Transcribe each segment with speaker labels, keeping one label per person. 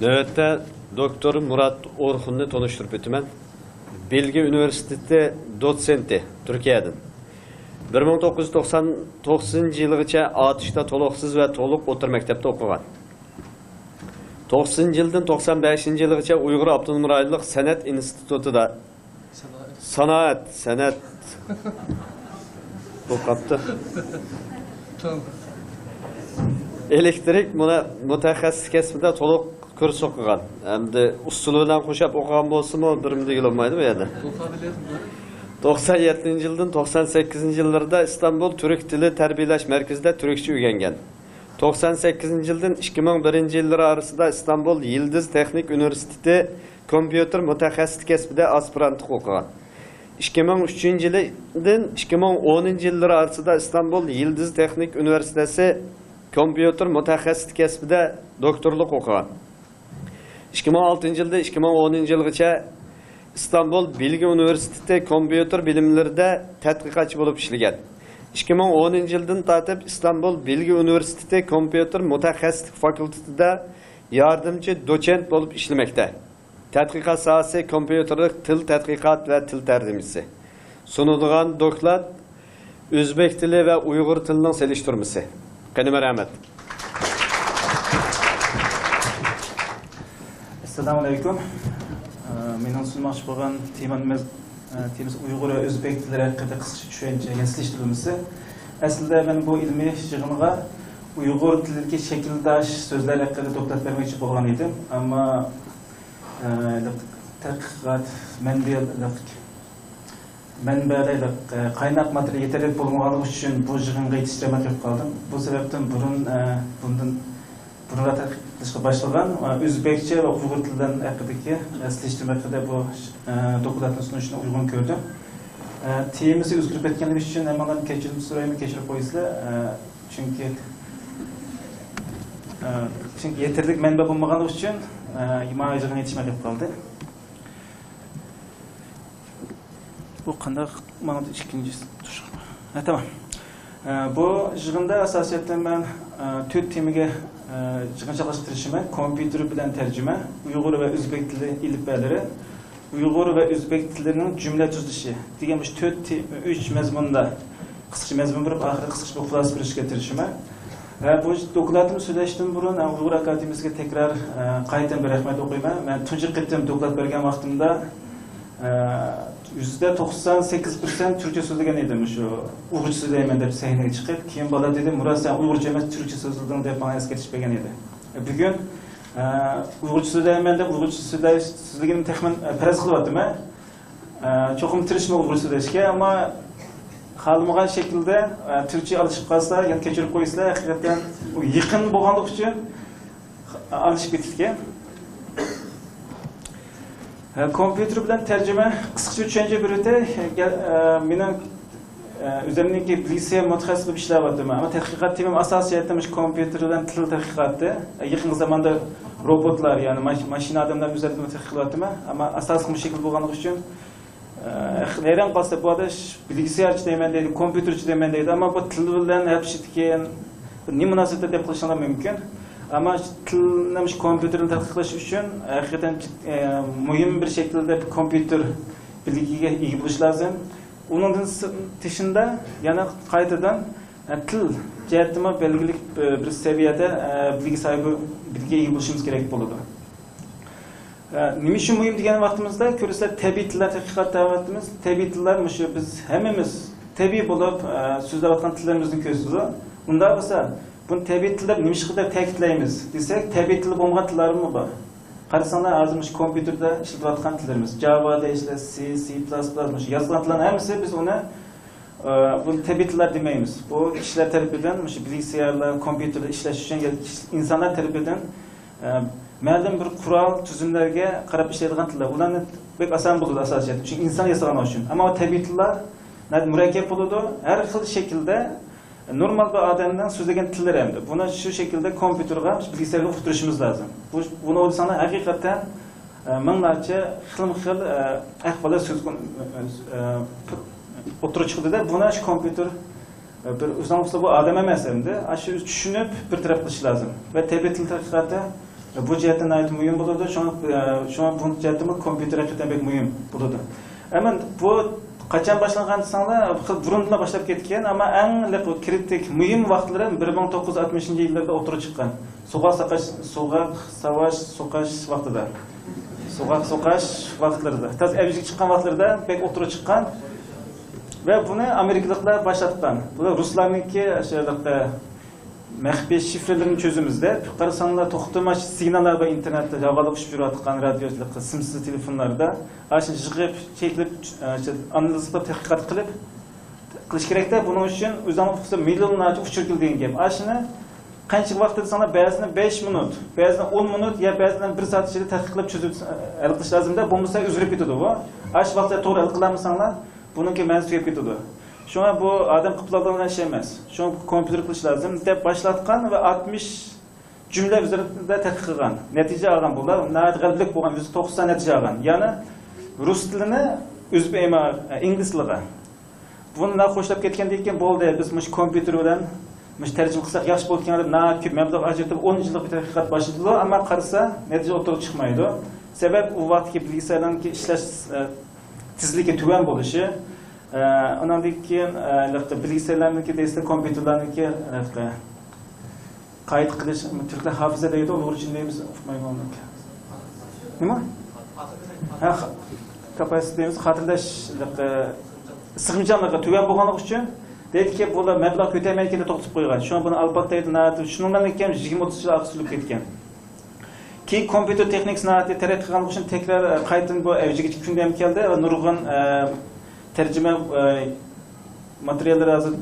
Speaker 1: Növbette Doktor Murat Orhun'u tanıştırıp ötümen. Bilgi Üniversitesi dotsenti Türkiye'den. 1999 yılgacha atışta toluqsiz ve toluq o'tir maktabda o'qigan. 90 yıldan 95 yılgacha Uyg'ur Abdunum rayonlik san'at institutida san'at o'qibdi. Elektrik mutaxassis kasbida to'liq kurs o'qigan. Hamda usuli bilan qo'shib o'qigan bo'lsa-mu, birimda yig'ilmaydi bu yerda. 97 yıldan 98 yıllarda İstanbul Türk Dili Terbiyelaş Merkezi'nde Türkçe öğrengen. 98 yıldan 2001 yılları arasında İstanbul Yıldız Teknik Üniversitesi Kompüter Mütehassislik kasbida aspirantlık okugan. 2003 yıldan 2010 yılları arasında İstanbul Yıldız Teknik Üniversitesi Kompüter Mütehassislik kasbida doktorluk okugan. 2006 yılda 2010 yılgacha İstanbul Bilgi Üniversitesi kompüter bilimlerinde tədqiqatçı bulup işleyen. 2010 yıldan tatip İstanbul Bilgi Üniversitesi Kompüter Mütehassislik Fakültesinde yardımcı doçent bulup işlemekte. Tədqiqat sahası kompüterlik til tədqiqat ve til tercümesi. Sunulduğun doklat Özbek dili ve Uygur tilinin seliştirmesi. Kanıma rahmet.
Speaker 2: Assalamu alaikum. Mening sunmoqchi bo'lgan temamiz Uyg'ur va o'zbek tillari haqida qisqacha tushuncha yaslashtirishimiz. Aslida men bu ilmiy yig'inga Uyg'ur tiliga shakldosh so'zlar haqida to'xtab bermoqchi bo'lgan edim, ammo tadqiqot manbalar qaynoq material yetarli bo'lmaganligi uchun bu yig'inga yetishtirmay qoldim. Bu sababdan bundan başlagan Özbekçe ve Uygur tilinden haqidagi yaslashtirmada bu dokladni sunishni uygun ko'rdim. Temasi o'zgarib ketganligi uchun hammadan kechirim so'rayman, kechirib qo'yinglar. Çünkü yeterli manba bo'lmaganligi uchun yig'inga yetishmay qoldi. Bu qanday mana ikkinchi tush. Tamam. Bu yig'inda asosiyatdan men 4 temaga yig'inchalashtırışıma kompüter bilen tercüme, Uygur ve Özbek dili ilipbeleri, Uygur ve Özbek dillerinin cümle tuzuluşu. Diyeceğim 3 mezmunda kısaca mezmun bulup ahire kısaca bir xulası bir iş getirişime. Bu dokladımı söyleştim burun, Uygur Akademisi'ne tekrar kayıttan bir rahmet okuyma. Ben tuncu gittim doklad bergen vaktimde %98% Türkçe sözlügen edim şu Uygurca sözleymen dep sahneye çıkıp keyin bala dedim Murat sen Uygurca emas Türkçe sözlüdün dep bana esketişpegen edi. Bugün Uygurca sözleymen dep Uygurca sözlügenim texmen peres kılıp atdım. Çokum tirişme Uygurca sözleşke ama kalmagan şekilde Türkçe alışıp kalsa yani keçirip koysa hakikaten yakın boğanlık için alışıp bitirken. Kompüter bilen tercüme kısaca üçüncü bir öte benim üzerimdeki bilgisayar mütehassıs bir işler vardı ama tədqiqat temam asasiyetim kompüter bilen til tədqiqatı. Yakın zamanda robotlar yani maşin adamlar üzerinde tədqiqat vardı ama asaslı bir şekilde bulganlık için neden kalsa bu adı bilgisayarcı demendeydi, kompüterci demendeydi ama bu til bilen hepsi ne münasebet de yapılışına mümkün. Ama tilnemiş kompüterin tədqiqlaş üçün hakikaten mühim bir şekilde kompüter bilgiye iyi buluş lazım. Onun dışında yani kayıtıdan til cihetime belirli bir seviyede bilgi sahibi bilgiye iyi buluşumuz gerek buludu. Nimiş mühim diyen vaktimizde körüsler tabi tiller tədqiqat davetimiz. Tabi tiller biz hemimiz tabi bulup sözde vatan tillerimizin közüdür. Bunda olsa bunu tabi tiller nimiş kadar tekitleyimiz desek tabi tili olmayan tiller mi var? Karısanlar azmış kompüterde işletilen tillerimiz. Java'da işte C++, yazılan tillerin hepsi biz ona bunu tabi tiller demeyimiz. Bu kişiler tarafından bilgisayarlar, kompüterde işleşen insanlar tarafından məlum bir kural, tüzümlerge karab işletilen tiller. Bunlar pek asan bulur asasiyet. Çünkü insan yasalan için. Ama o tabi tiller mürekkep bulurdu. Her xil şekilde normal bir adamdan sözlegen tiller emdi. Buna şu şekilde kompüterga, bilgisayarga uqtirishimiz lazım. Bunu olsana hakikaten minglarcha xil ahvolda söz o'tirib chiqdida buna şu kompüter bir o'zdan bu adam emas endi. Shu tushunib bir taraf qilish lazım. Ve tabi til tədqiqatı Bu jihatdan aytib muhim bo'ladi. Shuna bu jihatdan kompyuter haqiqatan bek muhim bo'ladi. Ama bu qachon boshlangan desanglar, burundan boshlab ketgan, ammo eng kritik muhim vaqtlari 1960-yillarda o'tirib chiqqan. So'qaq savash vaqtida. So'qash vaqtlarida. Tez avjiga chiqqan vaqtlarda bek o'tirib chiqqan va buni amerikaliklar boshlatgan. Bular ruslarniki o'shalarda maxfiy shifrlarni çözümüzde, qarasanlar to'xtamash signallar va internetda havola qilib yuradigan radiochilik simsiz telefonlarda ashun yig'ib, cheklib, analiz qilib, tadqiqot qilish kerakda. Buning uchun o'zingizga millionlarcha uchirilgan gap. Ashuni qancha vaqt desanglar, ba'zida 5 minut, ba'zida 10 minut, ya ba'zida 1 soat ichida tadqiqlab chözib hal qilish lozimda. Bo'lmasa uzrib ketadi bu. Ash vaqtda to'g'ri hal qilmasanlar, buningki ma'nosi yo'q ketadi. Şuna bu adam kıpladığından şey emez. Şuna kompüter kılıç lazım. Dep başlatkan ve 60 cümle üzerinde tədqiq qilgan. Netice algan bunlar. Nəhayət qəlblik bolğan 190 netice algan. Yani Rus dilini İngiliz tiliga. Bunu nə xoşlab ketgan deyken boldu. Biz mush kompüter bilan mush tərcüm qilsak yaxshi bo'lgan deb nəhayət ko'p mablag' ajratib 10 yillik bir tədqiqat başladı. Amma qarasa netice o'tirib chiqmaydi. Sebep u vaqtki bilgisayarlarning ishlash tezligi tuvan bo'lishi. Ondan keyin bilgisayarlarniki deysa kompyuterlarniki qayd qilish turklar hafiza deydi, ular uchun deymiz uqmayman. Nima? Ha, kapasite deymiz, xotirlash sig'imchanligi tugan bo'lganligi uchun deydiki, bular mablag' ko'tarmaylikda to'xtatib qo'ygan. Shuni buni albatta deydi, shundan keyin 20-30 yil aqsilib ketgan. Keyin kompyuter texnik san'ati taraqqiy qilganligi uchun tekrar qaytadan bu avjiga kunda ham keldi va nurg'un tercüme materyalleri hazır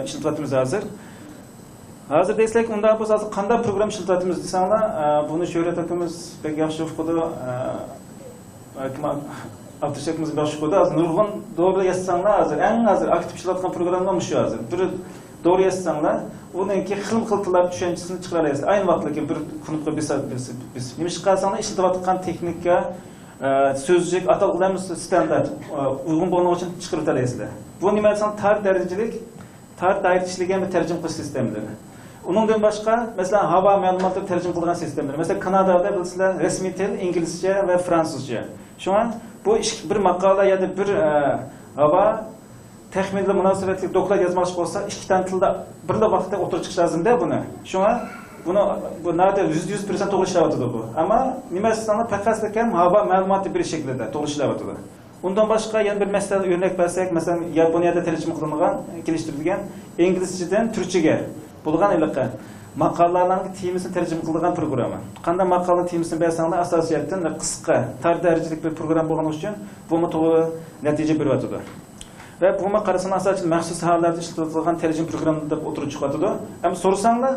Speaker 2: işletimimiz hazır. Hazır deysek, onda biz hazır qanday program işletimimiz desanglar, bunu şöhret akımız pek yaxshi o'qidi, Abdüşekimiz yaxshi o'qidi. Hazır nurg'un doğru yazsanglar, hazır eng hazır aktiv ishlatgan programlar shu hazır. Bir doğru yazsanglar, uningki xil-xil tillar tushunchisini chiqarasiz. Ayni vaqtda bir kunga biz nima chiqarsanglar, ishlatayotgan texnika sözcük, atalgılarımız standart, uygun bulunmak için çıkartılır. Bu nimetsen tar derecelik, tar dairçiliğe bir tercüm kılıç sistemidir. Onundan başka, mesela hava malumatları tercüm kılınan sistemdir. Mesela Kanada'da bilgisayar resmi dil İngilizce ve Fransızca. Şu an bu bir makale ya da bir hava texminli münasebetli doktor yazmak olsa, iki tane tilde bir de vakitte oturup çıkış lazım da bunu. Şu an bu nerede %100% doğru işlavatıdır bu. Ama nimesinden pekaslıken hava malumatı bir şekilde doğru işlavatıdır. Ondan başka yani bir mesele örnek versek, mesela Japonya'da tercüme kılıngan, geliştirilgen İngilizceden Türkçe'ye bulgan ilaka maqalalarning temisini tercüme kılıngan programı. Qanday maqalaning temisini bersanlar asosiyaten qisqa, tar darajalik bir program bo'lgani uchun bu to'g'ri natija beryapti. Ve bu maqalasini asosan maxsus hollarda ishlatilgan tercüme programı deb o'tirib chiqadi. Ama so'rasanglar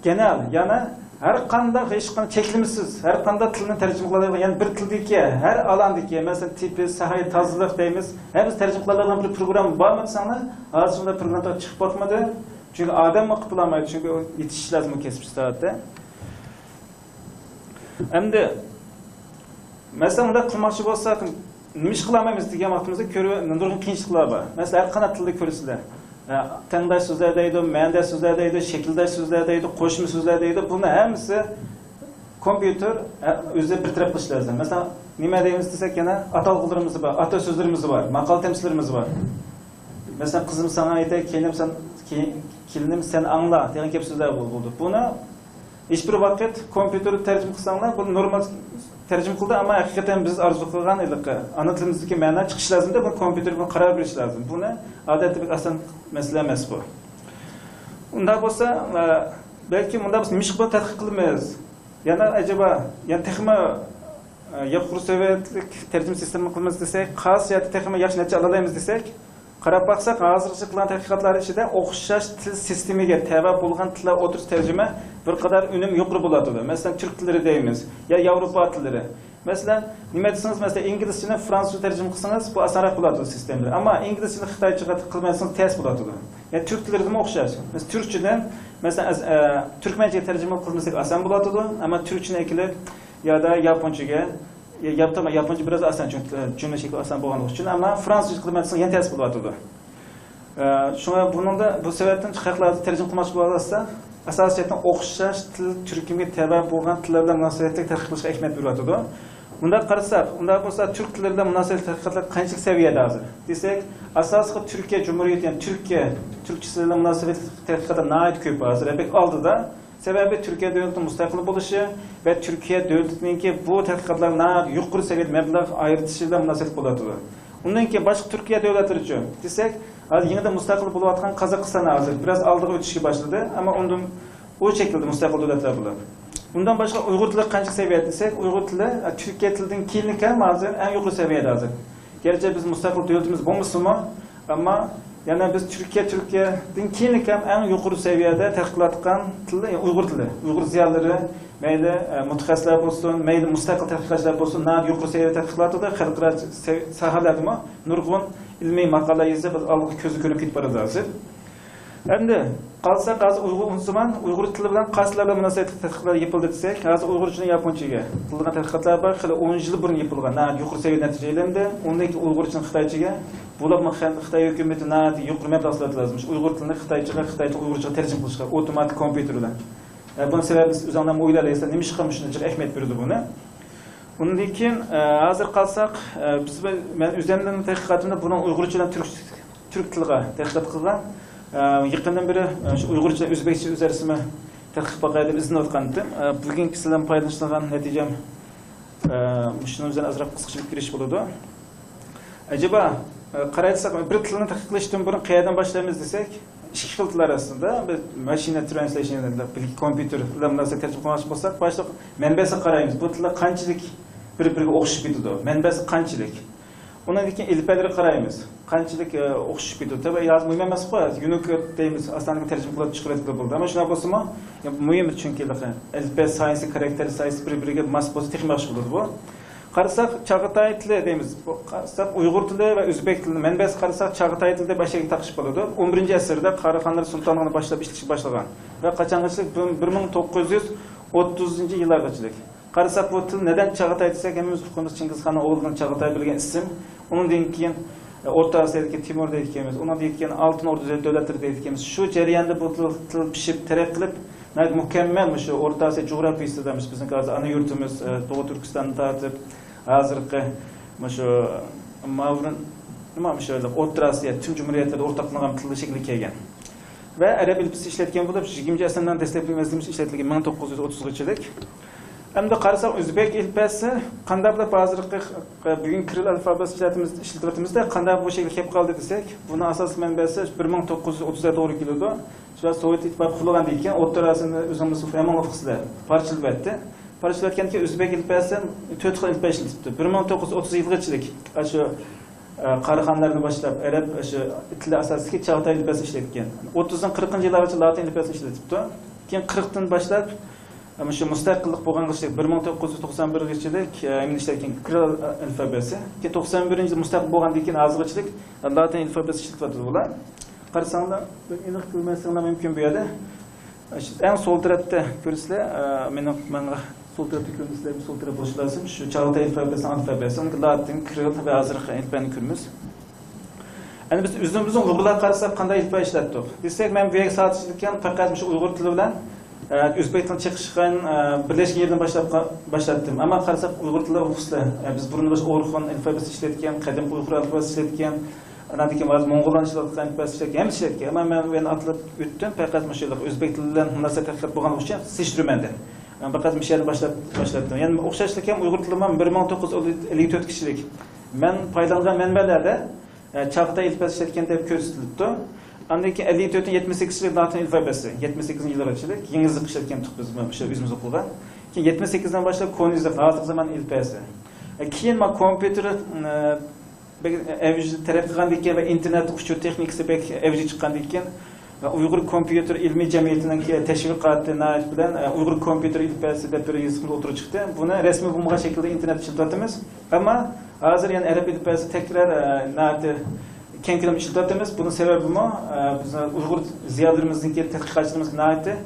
Speaker 2: genel, yani her qanday hech qanday cheklimsiz, her qanday tilni tercüme qiladigan, yani bir tildagi, her alandagi, mesela tipi, sahiy, tozalik deymiz, hepsi tercüme qiladigan bir program bormi desanglar, hozir shunday programlar chiqib bormadi. Çünkü adam mı qilolmaydi, çünkü yetish lazım o kesib soatda. Endi mesela bunda qilmoqchi bo'lsak, nima ish qilolmaymiz degan vaqtimizda ko'rib, nurg'un qiyinchiliklar bor. Mesela har qanday tilda ko'rsizlar. Tengdaş sözler deydi, mendaş sözler deydi, şekildaş sözler deydi, qo'shma sözler deydi. Bunlar hepsi kompüter o'zi bir taraf qilish lazım. Mesela nima deymiz desek, yana atalg'ularimiz bor, ata so'zlarimiz bor, maqol temsillarimiz bor. Mesela kızım sana aytay, kelinim sen angla degan gap so'zlar bo'ldi. Buni hiçbir vaqt kompüter tercüme qilsanglar, bu normal tercüme qildi, ama hakikaten biz arzu qilgan iliqi ana tilimizdagi ma'no chiqish lazımda, bu kompüter buni qaror berish lazım. Buni odatda bir asan masala emas bu. Unda bo'lsa, belki bunda biz nima qilib tadqiq qilmaymiz. Yana acaba, yani texma Yapur Sovetlik tercüme sistemi qilamiz desak, xosiyati texma yaxshi natija ola olamiz desak, qarab baksak, hozircha qilgan tadqiqotlar ichida o'xshash til sistemiga tabi bo'lgan tillar o'tirish tercüme bir qadar unum yuqori bo'ladi. Masalan, turk tillari deymiz, ya Yevropa tillari. Masalan, nima desangiz, masalan, inglizchani fransuzcha tercüme qilsangiz, bu osonroq bo'ladi sistemda. Ammo inglizchani xitoychaga qilmasangiz tez bo'ladi. Yani turk tillarida ham o'xshash. Masalan, turkchadan, masalan, turkmanchaga tercüme qilmasak oson bo'ladi, ammo turkchani ekilib ya da yaponchaga Japonca biraz asan, çünkü cümle şekli asan bo'lganligi uchun, ama Fransızca qilmasangiz yana tez bo'lyapti. Shunga buningda bu sebepten xalqlarni tercüme qilmoqchi bo'lsa, asosiyatdan o'xshash til turkumiga tabi bo'lgan tillardan munosabatli tadqiq qilishga ahamiyat beryotidi. Unda qarasak, unda bo'lsa turk tillarida munosabatli tadqiqotlar qanchalik saviyada hozir desak, asosiy Turkiya Cumhuriyati, ya'ni Turkiya turkchasiga munosabatli tadqiqotlar nihoyat ko'p hozir. Bek oldida sababi Turkiya davlatining mustaqil bo'lishi va Turkiya davlatininki bu tadqiqotlarga yuqori saviyada mablag' ayritishi bilan munosabat bo'ladi. Undan keyin boshqa Turkiya davlatlari uchun desak, hozir yangidan mustaqil bo'layotgan Qozog'iston hozir biroz oldiga o'tishga boshladi, ammo undan o şekilde mustaqil davlatlar bular. Bundan boshqa Uyg'ur tili qancha saviyada desak, Uyg'ur tili Turkiya tilidan keyin ham hozir eng yuqori saviyada hozir. Gerçi biz mustaqil davlatimiz bo'lmasimi, ammo yana biz Turkiyadan keyin ham eng yuqori saviyada tadqiqotlayotgan til Uyg'ur tili. Uyg'ur ziyolilari, mayli mutaxassislar bo'lsin, mayli mustaqil tadqiqotchilar bo'lsin, yuqori saviyada tadqiqotlarda xalqaro sohalarda nurg'un ilmiy maqola yozib, biz oldiga ko'zi ko'rib ketib boradi hozir. Endi qalsak hozir Uyg'ur tili bilan qaysilar bilan munosabatli tadqiqotlar yapildi desak, hozir Uyg'urchadan yaponchaga qilgan tadqiqotlar bor, hali 10 yil burun yapilgan. Yuqori saviyada natija elandi. Undan keyin Uyg'urchadan Xitoychaga bo'lib Xitoy hukumati yuqori mablag' sarflash lozim. Uyg'ur tilini Xitoychaga, Uyg'urchaga tarjima qilishga avtomatik kompyuter bilan. Buni sababi biz o'zingizdan o'ylaysiz, nima ish qilib shuncha ahamiyat berdi buni. Undan keyin hozir qalsak, biz men o'zimdan tadqiqotimda buni Uyg'urchadan turk tiliga tadqiqot qilgan. Yaqindan beri Uyg'urcha, o'zbekcha o'zarasini tadqiq qilib izlayotgan edim. Bugungi sizlardan foydalanishdan natijam shuni o'zini azroq qisqachalik kirish bo'ladi. Acaba qaraysak, bir tilni tadqiq qilishdan burun qayerdan boshlaymiz desak, ikki xil til orasida biz machine translation deb kompyuter bilan munosabat qilmoqchi bo'lsak, boshqa manbasi qaraymiz. Bu tillar qanchalik bir-biriga o'xshab ketadi? Manbasi qanchalik? Undan keyin ilpalarga qaraymiz. Qanchalik o'xshab ketadi? Tabii yozma emas qo'y. Unicode deymiz, aslanga tarjima qilib chiqaradigan bo'ldi. Ammo shuna bo'lsa-mu, muhim chunki ilpa science, xarakter science bir-biriga mos bo'lsa texnik bo'ladi bu. Qarasak, Chag'atay tili deymiz. Qarasak, Uyg'ur tili va o'zbek tilini manbasi qarasak, Chag'atay tilida boshiga taqish bo'ladi. 11-asrda Qaraqanlar sultonligini boshlab ishlashga boshlagan va qachongacha 1930-yillargacha. Qarasak, bu til neden Chag'atay desak, hamimiz uqamiz Chingizxon o'g'lidan Chag'atay bilgan ism. Undan keyin O'rta Osiyodagi Timur deyotganmiz, undan keyin Oltin O'rda davlatlari deyotganmiz. Shu jarayonda bu til pishib, taraqqi qilib, mukammal shu O'rta Osiyo jo'grafiyasidamis bizning hozir ana yurtimiz To'g'ri Turkistonni tortib, hozirgi shu Mavrin nima shu O'rta Osiyo tüm jumhuriyatlarda o'rtaqlangan tilda shaklga kelgan. Va arab ilpisi ishlatgan bo'lib, 20-asrdan dastlabki mazmunimiz ishlatilgan 1930gacha. Endi qarasak, o'zbek ilpasi qanday qilib hozirgi bugun Kiril alfabeti ishlatyapmizda qanday bu shaklga kelib qoldi desak, buni asosiy manbasi 1930da to'g'ri keladi. Shu Sovet ittifoqi qulagandan keyin O'rta Osiyoni o'zimiz yomon o'qisizlar. Parchalanibdi. Parchalangan keyin o'zbek ilpasi 4 xil ilpa ishlatibdi. 1930 yilgacha shu Qaraqanlarni boshlab arab shu tillar asosiga Chag'atay ilpasi ishlatgan. 30dan 40-yillargacha latin ilpasini ishlatibdi. Keyin 40dan boshlab shu mustaqillik bo'lgangacha 1991gacha emin ishlatgan Kiril alfabeti. Keyin 91-yil mustaqil bo'lgandan keyin hozirgacha latin alfabeti ishlatyapti bular. Qarasanglar, aniq ko'rmasanglar mumkin bu yerda. Eng so'l tarafda ko'rsizlar, menga so'l tarafda ko'rsizlar, so'l taraf bo'lishi lozim. Shu Chag'atay alfabeti, uni latin, Kiril va hozirgi alfabetni ko'ramiz. Endi biz o'zimizning Uyg'urlar qarasak qanday alfa ishlatdik? Desak, men bu yerga soatchilikdan faqat shu Uyg'ur tili bilan o'zbek tilidan chiqishgan birlashgan yerdan boshlatdim. Ammo qarasak Uyg'ur tili o'qislar. Biz burun boshqa O'rxon alfabeti ishlatgan, qadim Uyg'ur alfabeti ishlatgan, anadagi Mong'ollar ishlatgan alfabeti ishlatgan, ham ishlatgan. Ammo men buni atlab o'tdim, faqat shu o'zbek tili bilan munosabat qilib bo'lgan uchun sishtirmandan. Men faqat mishalni boshlatdim. Ya'ni o'xshashlik ham Uyg'ur tili bilan 1954 kishilik. Men foydalangan manbalarda Chag'atay alfabeti ishlatgan deb ko'rsatilibdi. Andan keyin 54-78 latin alfabeti, 78-yillargacha yengizlik ishlatgan biz shu o'zimiz o'qigan. Keyin 78dan boshlab konizlik hozirgi zamon alfabeti. Keyin men kompyuter taraf qilgandan keyin va internet uchun texnikasi bek avji chiqqandan keyin Uyg'ur kompyuter ilmiy jamiyatining tashviqoti bilan Uyg'ur kompyuter alfabeti deb bir yozib o'tirib chiqdi. Buni rasmiy bo'lmagan shaklda internet ishlatamiz. Ammo hozir yana arab alfabeti takrar keng ko'lamda ishlatyapmiz. Buning sababi biz Uyg'ur ziyolilarimizning tadqiqotchilarimizning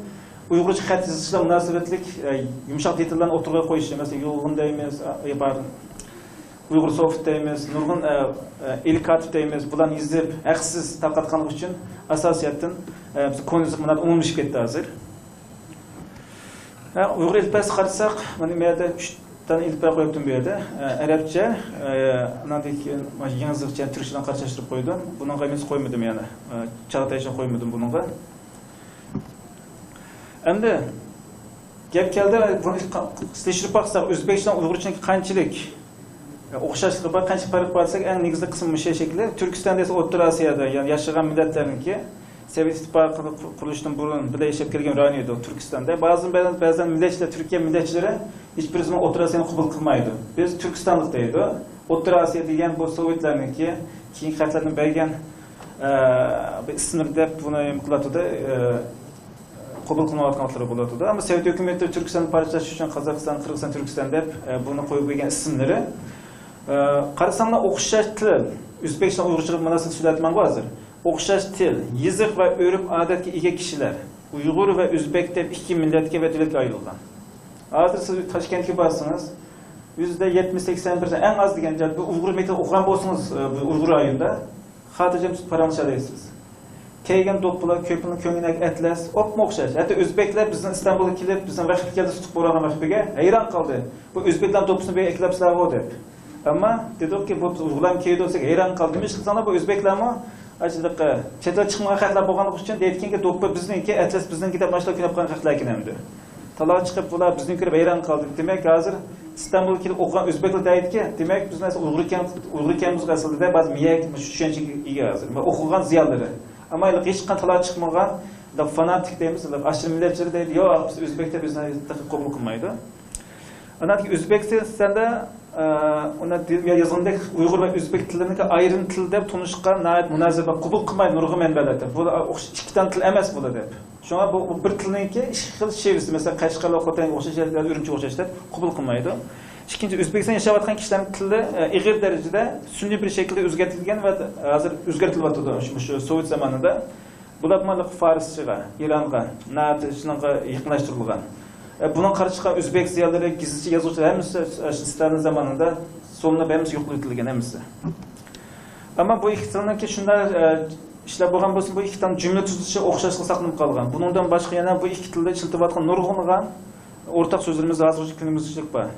Speaker 2: Uyg'urcha xat yozishga munosabatlik yumshoq detallarni o'tirg'a qo'yish, masalan, yo'g'in deymiz, Uyg'ur soft deymiz, nurg'un ilkat deymiz. Bularni yozib haqsiz tarqatganlik uchun asosiyatdan biz konizlik bilan umumlashib ketdi hozir. Uyg'ur ilpasi qarasak, mana bu yerda 3 tane ilpa qo'yibdim bu yerda. Arabcha, andan keyin yozuvcha turkchadan qarashtirib qo'ydim. Bunga men qo'ymadim yana. Chag'ataycha qo'ymadim bunga. Endi gap keldi, buni tekshiruv baqsak, o'zbekcha uyg'urchaga qanchalik o'xshashlik bor, qancha farq borsak, eng negizli qismi o'sha shekilli. Turkistonda esa O'rta Osiyoda, ya'ni yashagan millatlarniki Sovet ittifoqi qurilishdan burun birga yashab kelgan rayon edi Turkistonda. Ba'zan millatchilar, Turkiya millatchilari hech bir zaman O'rta Osiyoni qabul qilmaydi. Biz Turkistonlik deydi. O'rta Osiyo degan bu Sovetlarniki keyin xatlarni bergan ismlar deb buni qilatdi. Qabul qilmayotganlar bo'ladi. Ammo Sovet hukumati Turkistonni parchalash uchun Qozog'iston, Qirg'iziston, Turkiston deb buni qo'yib qo'ygan ismlari. Qarasanlar o'xshash til, o'zbekcha uyg'urcha munosabat so'zlatman hozir. O'xshash til, yiziq va urf-odatga ega kishilar Uyg'ur va o'zbek deb ikki millatga va davlatga ayrilgan. Hozir siz Toshkentga borsangiz, %70-80% eng az degan joyda Uyg'ur metal o'qigan bo'lsangiz, bu Uyg'ur rayonida xotirjam paranchalaysiz. Kelgan do'ppilar, ko'pning ko'ngilidagi atlas, o'pma o'xshash. Hatto o'zbeklar bizning Istanbulga kelib, bizning vaqtga tutib borgan vaqtiga hayron qoldi. Bu o'zbeklar do'ppisini berib eklabsizlar deb. Ammo dedikki, bu Uyg'urlar keldi desa hayron qoldi. Nima qilsanglar bu o'zbeklarmi? Ajdaqqa chetga chiqmagan xatlar bo'lgani uchun deyotganki, do'ppi bizniki, atlas bizniki deb mashlar kelib qolgan xatlar ekan endi. Talab chiqib bular bizniki deb hayron qoldi. Demak, hozir Istanbulga kelib o'qigan o'zbeklar deydiki, demak bizning Uyg'ur ekanimiz aslida ba'zi miyak shu tushunchaga ega hozir. O'qigan ziyolari. Ammo hech qanday talab chiqmagan fanatik deymiz, ashir millatchilar deydi, yo'q, biz o'zbeklar bizni qabul qilmaydi. Anaki O'zbekistonda ona yozgandek Uyg'ur va o'zbek tillarini ayrim til deb tunishgan nayat munosabat qabul qilmaydi nurg'un manbalarda. Bu ikkidan til emas bu deb. Shunga bu bir tilniki ikki xil shevisi, masalan, Qashqar va Xotanga o'xshash, Urumchi o'xshash deb qabul qilmaydi. Ikkinchi, O'zbekistonda yashayotgan kishilarning tili ig'ir darajada sun'iy bir shaklda o'zgartirilgan va hozir o'zgartiryapti shu Sovet zamonida. Bular malik Farschaga, Eronga, Natishnaga yaqinlashtirilgan. Bunun qarshi chiqqan o'zbek ziyolari, gizlicha yozuvchilar hammasi Stalin zamonida sonlab hammasi yo'q etilgan hammasi. Ammo bu ikki tilniki shunday ishlar bo'lgan bo'lsin, bu ikki tilning jumla tuzishi o'xshashlik saqlanib qolgan. Bundan boshqa yana bu ikki tilda ishlatayotgan nurg'unlagan o'rtaq so'zlarimiz hozirgi kunimizlik bor.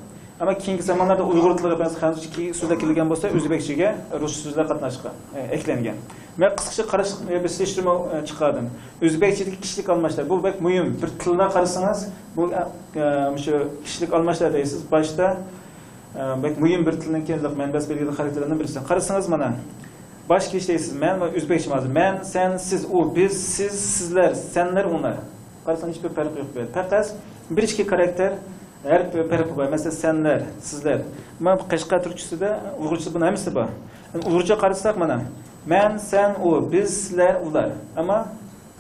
Speaker 2: Ammo keyingi zamonlarda Uyg'ur tiliga hanuzki so'zlar kelgan bo'lsa, o'zbekchaga rus so'zlar qatnashgan, eklangan. Men qisqacha qarash beslashtirma chiqardim. O'zbekchadagi kishilik almashlar bu bek muhim. Bir tilni qarasangiz, bu shu kishilik almashlar deysiz. Boshda bek muhim bir tilning kelib manbas belgili xarakterlaridan birisi. Qarasangiz mana bosh keshlaysiz. Men va o'zbekcha hozir. Men, sen, siz, u, biz, siz, sizlar, senlar, ular. Qarasangiz hech bir farq yo'q bu. Faqat bir ikki karakter her fark var. Mesela senler, sizler. Men Qashqar turkchisida, Uyg'urchada buni hammasi bor. Uyg'urcha qarasak mana men, sen, u, biz, sizlar, ular. Ammo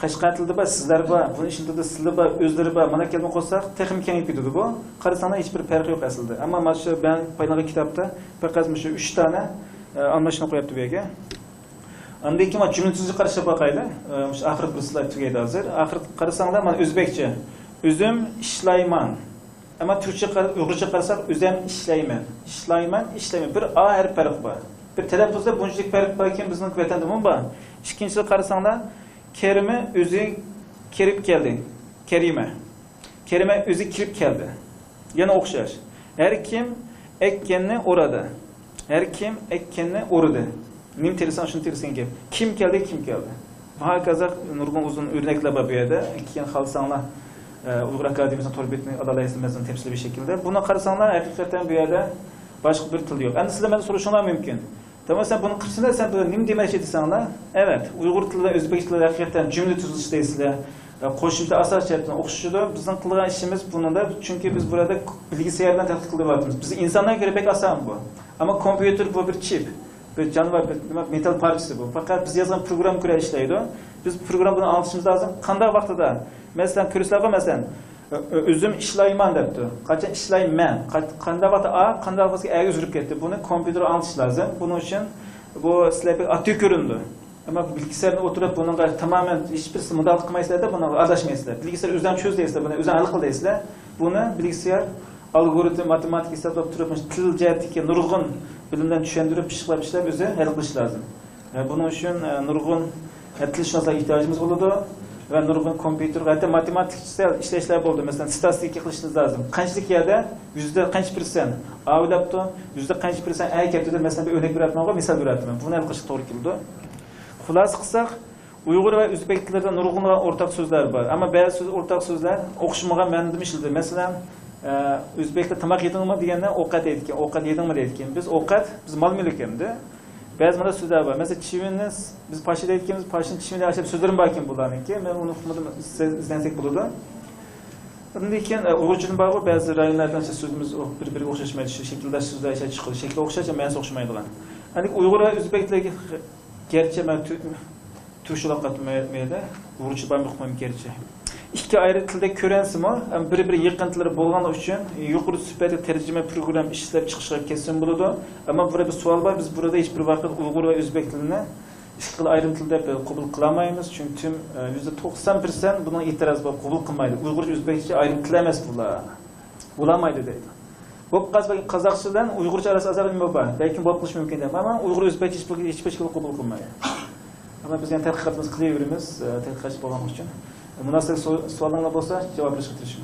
Speaker 2: Qashqar tilida bor, sizlar bor, buni ishida sizlar bor, o'zlari bor. Mana kelib qo'ysak, texnik kengayib ketadi bu. Qarasanglar hech bir farq yo'q aslida. Ammo mana shu ben paylagan kitobda faqat shu 3 tane almashni qo'yapti bu yerga. Endi ikki mana jumla tuzish qarashib boqaylik. Shu oxirgi bir slayd tugaydi hozir. Oxir qarasanglar mana o'zbekcha. O'zim ishlayman. Ama Türkçe, Uyg'urcha qarasak, o'zim ishlayman. Ishlayman. Bir a harf farq bor. Bir talaffuzda bunchalik farq bor ekan bizning vatanda ham bor. Ikkinchisi qarasanglar, Kerime o'zi kirib keldi. Kerime o'zi kirib keldi. Yana o'xshash. Har kim ekkanni o'radi. Nim tersan shuni tersan gap. Kim keldi? Bu haqida nurg'un uzun o'rnaklar bor bu yerda. Keyin xalsanglar Uyg'ur Akademiyasining to'rbetini adalaysimizdan temsil bir şekilde. Buna qarasanlar haqiqatan bu yerda boshqa bir til yo'q. Endi sizlar mendan so'rashingiz mumkin. Tamam, sen bunu qilsanglar, sen buni nima demoqchi desanglar? Evet, Uyg'ur tilida o'zbek tilida haqiqatan jumla tuzish deysizlar. Qo'shimcha asos jihatdan o'qishida bizning qilgan ishimiz bunda, chunki biz burada bilgisayar bilan tadqiq qilyapmiz. Biz insonlarga göre pek oson bu. Ammo kompyuter bu bir chip. Bir jonivor, metal parchasi bu. Faqat biz yozgan program ko'ra ishlaydi. Biz program buni anlashimiz lozim. Qanday vaqtida? Mesela ko'rsatlar masalan, o'zim ishlayman debdi. Qachon ishlayman? Qanday vaqtda a, qanday vaqtga a o'zgarib ketdi. Buni kompyuter anlash lozim. Buning uchun bu sizlarga ati ko'rindi. Ammo bilgisayarda o'tirib bunga tamamen hiçbir model qilmaysizlar-da, buni adashmaysizlar. Bilgisayar o'zidan cho'zlaysizlar, buni o'zidan hal qilaysizlar. Buni bilgisayar algoritm, matematik hisoblab turib, til jihatiga nurg'un bilimdan tushuntirib, pishiqlab ishlab o'zi hal qilish lozim. Buning uchun nurg'un tilshunoslarga ehtiyojimiz bo'ladi. ve nurgun kompüter, hatta matematiksel işleyişler oldu. Mesela statistik kılışınız lazım. Kaçlık yerde yüzde kaç %% avlaptı, yüzde kaç %% erkekti. Mesela bir örnek üretmem, misal üretmem. Bunu el kışık doğru kildi. Xulası kısak, Uygur ve Özbek tillerinde nurgun ortak sözler var. Ama bazı ortak sözler okşumağa mendimişildi. Mesela Özbek'te tamak yedin mi diyenden okat etken, okat yedin mi etken. Biz okat, biz mal mülkemdi. Bazı sözler var. Mesela çiviniz, biz paşada etkimiz, paşın çivini aşağı sözlerim bakayım bulanın ki. Ben onu okumadım, izlensek bulurdu. Ondayken Uygurcunun bağı bazı rayonlardan sözümüz bir okşaşmaydı. Şekilde sözler aşağı çıkıldı. Şekilde okşaşa ben okşamaydı lan. Hani Uygur ve Özbek'teki gerçi ben Türkçülük katılmaydı. Uygurcu ben okumayım gerçi. İki ayrı tilde körensim o. Bir yıkıntıları bulgan için yukarı süperli tercüme program işlep çıkışlar kesin buludu. Ama burada bir sual var. Biz burada hiçbir vakit Uygur ve Özbek diline işkıl ayrıntılı kabul kılamayız. Çünkü tüm %90% buna itiraz var. Kabul kılmaydı. Uygurca Özbekçe ayrıntılı emez bunlar. Bulamaydı deydi. Bu Kazakçıdan Uygurca arası azar bilmiyor var. Belki bu yapılış mümkün değil ama Uygur Özbekçe hiçbir şekilde kabul kılmaydı. Ama biz yani tədqiqatımızı qılayverimiz, tədqiqatçı olmaq üçün. Münasib suallarına bolsa cavab verişə tirişim.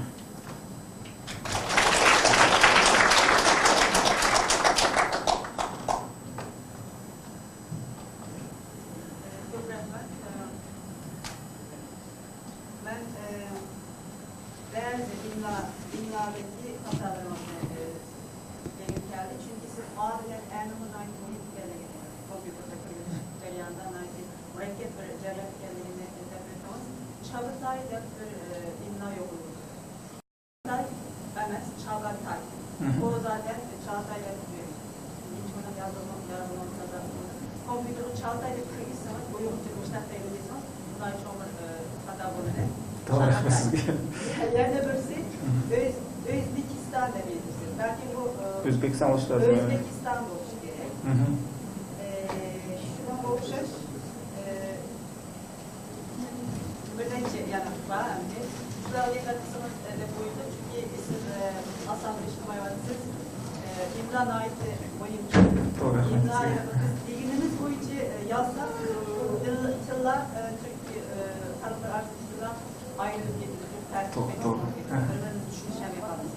Speaker 3: Ben değerli imladaki hatalarıma gelip geldi. Çünkü siz adilen ernımın aynı politiklerle kompüterde cereyandan aynı mürekkep bir cerrah kendini interpretimiz. Çağatay'da bir imla yokluğu. Çağatay, Çağatay. O zaten Çağatay'la hiç buna yazılmamda da kompüteri Çağatay'la kırgızsanız, uyum Türkmüşler televizyon, bunlar hiç olmaz hata bulunur. Yerde birisi Özbekistan da belirtir. Belki bu
Speaker 2: Özbekistan oluşu lazım.
Speaker 3: Özbekistan oluşu gerek. Şuna okşaş birdençe yanıt var. Şuraya kısmımız da buydu. Çünkü siz Hasan Beşikmay var. Siz İmran ait boyunca İmran'ı ilginiz boyunca yazsak yıllar Türkiye tarafları artıştıran ayrı bir tertip etmek düşünüşen yapalım.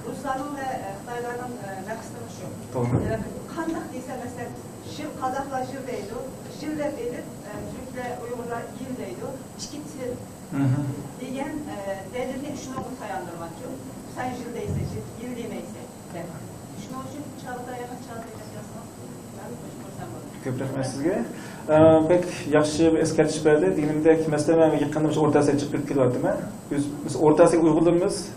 Speaker 3: Rusların ve Xitayların ne kısmı şu. Kandak değilse mesela Şil, Kazaklar Şil deydi. Şil de deyilip Türkler, Uygurlar Yil deydi. İşkitil diyen delini şuna bu sayandırmak için. Sen Şil değilse Şil, Yil demeyse. Şuna için Çağatay'a yazmak.
Speaker 2: Köp rahmet sizge. Pek yaxshi bir eskartish berdi. Dinimdeki mesela men yaqinimcha o'rtasiga chiqib kelyaptimi? Biz o'rtasiga Uyg'urlarimiz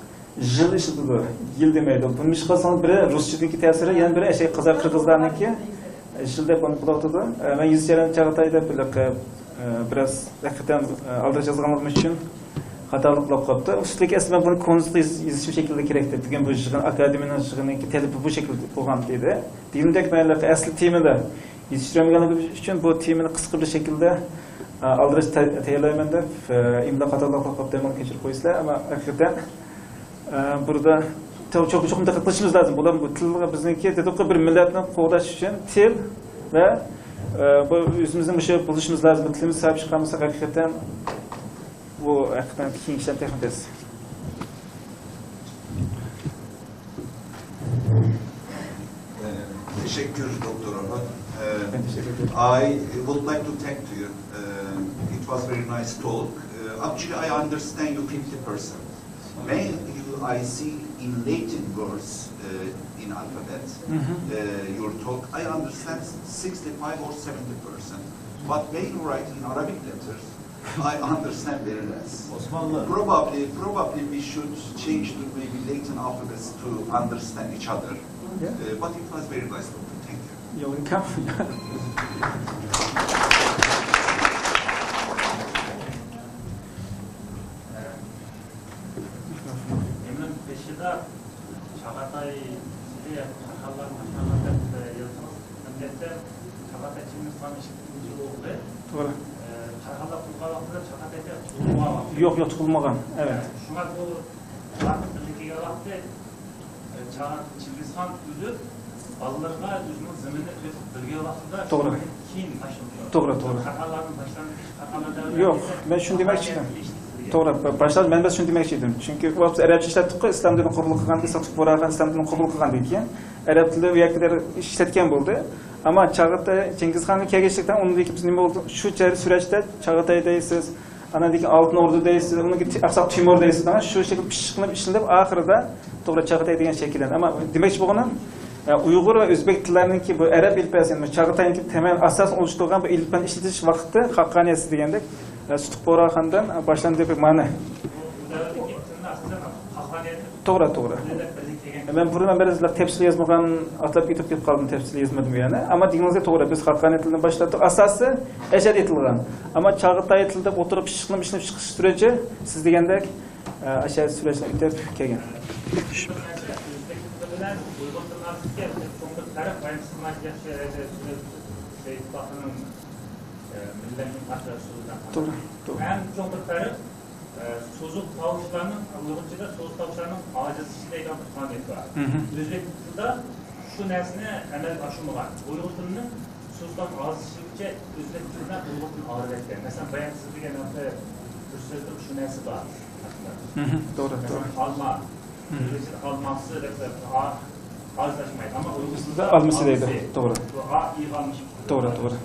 Speaker 2: yil ishlatadi, yil demaydi. Buni ish qilsangiz biri ruschadagi ta'siri, yana biri o'sha qozoq qirg'izlarniki yil deb uni qilyapti. Men yuzcharan Chag'atayda biraz haqiqatan aldash yozganligim uchun xatolik qilib qolibdi. Üstelik aslında bunu konusunda yazışım şekilde gerekti. Bugün bu yığın akademinin yığınındaki telifi bu şekilde olgan dedi. Dilimdeki meğerlerde asli temini yetiştiremediğim için bu temini kısa bir şekilde aldırış tayarlayman deb imla xatolik qilib demoni kechirib qo'ysizlar. Ama hakikaten burada çok diqqat qilishimiz lazım. Bu til bizniki dedik bir millatni qo'g'dash uchun til ve bu o'zimizning o'sha buluşumuz lazım. Tilimiz sahip chiqamizsa hakikaten bu hakikaten keyingi ishlar texnikasi.
Speaker 4: Teşekkür Doktor Orhan.
Speaker 2: Ben teşekkür ederim.
Speaker 4: I would like to thank to you. It was very nice talk. Actually, I understand you 50%. When I see in Latin words in alphabet your talk, I understand 65 or 70%. But when you write in Arabic letters, I understand very less. Probably we should change to maybe Latin alphabets to understand each other.
Speaker 2: Yeah.
Speaker 4: But it was very nice talk. Thank you.
Speaker 2: You're welcome.
Speaker 5: Emin peşinde Çağatay size sakallar maşallah yazmış. Millette Çağatay Çingistan işitinci oldu.
Speaker 2: Doğru.
Speaker 5: Çağatay Kulkavak'ta Çağatay'da tutulmamak.
Speaker 2: Yok tutulmagan. Evet.
Speaker 5: Şuna bu vakit birlikiye vakti Çağatay Çingistan özü ballarına özünün zemini ötüp bölge vaktida
Speaker 2: Doğru.
Speaker 5: Keyin başlıyor.
Speaker 2: Doğru.
Speaker 5: Sakalların başlangıç sakallar
Speaker 2: Yok, ben şunu demek istedim. To'g'ri. Başlang'ıç men shuni demoqchi edim. Chunki biz arabcha ishlatdik-ku, islom tilini qabul qilganda, sotib borgan islom tilini qabul qilgandan keyin arab tili u yerda ishlatgan bo'ldi. Ammo Chag'atay Chingizxonning kelganlikdan undagi biz nima bo'ldi? Shu surashda Chag'atay deysiz, anadagi Oltin O'rda deysiz, unga Aqsoq Timur deysiz, shu shekilda pishqilib ishlanib oxirida to'g'ri Chag'atay degan shakldan. Ammo demoqchi bo'lganim Uyg'ur va o'zbek tillarininki bu arab ilpasi, Chag'atayning temel asos oluşturgan bu ilpani ishlatish vaqti haqqoniyati degandek Sütük Boraxan'dan başlandı bir ma'na. To'g'ri, to'g'ri. Men burun beri sizlar tepsil yozmagan, atlab ketib qoldim, tepsil yozmadim yana. Ammo degingizga to'g'ri, biz haqqoniyat tilini boshladik. Asosi ashad etilgan. Ammo Chag'atay tilida o'tirib ishqilib chiqish suraji siz degandek ashad surajdan o'tib kelgan. To'g'ri.
Speaker 5: Hem çok bir fark sozuk tavuklarının Uygurca'da sozuk tavuklarının aciz işleyken tutaniyeti var. Özbek tilde şu nesne emel aşılmagan. Uygur tilinin sozuktan aciz işleyince Özbek tilinden Uygur tilini ağır etken. Mesela bayan siz bir genelde bir sözde şu nesne var.
Speaker 2: Doğru, doğru.
Speaker 5: Alma. Özbekçe'de alması azlaşmaydı ama Uygur tilinde
Speaker 2: alması deydi. Doğru.
Speaker 5: A iyi almış.
Speaker 2: Doğru, doğru.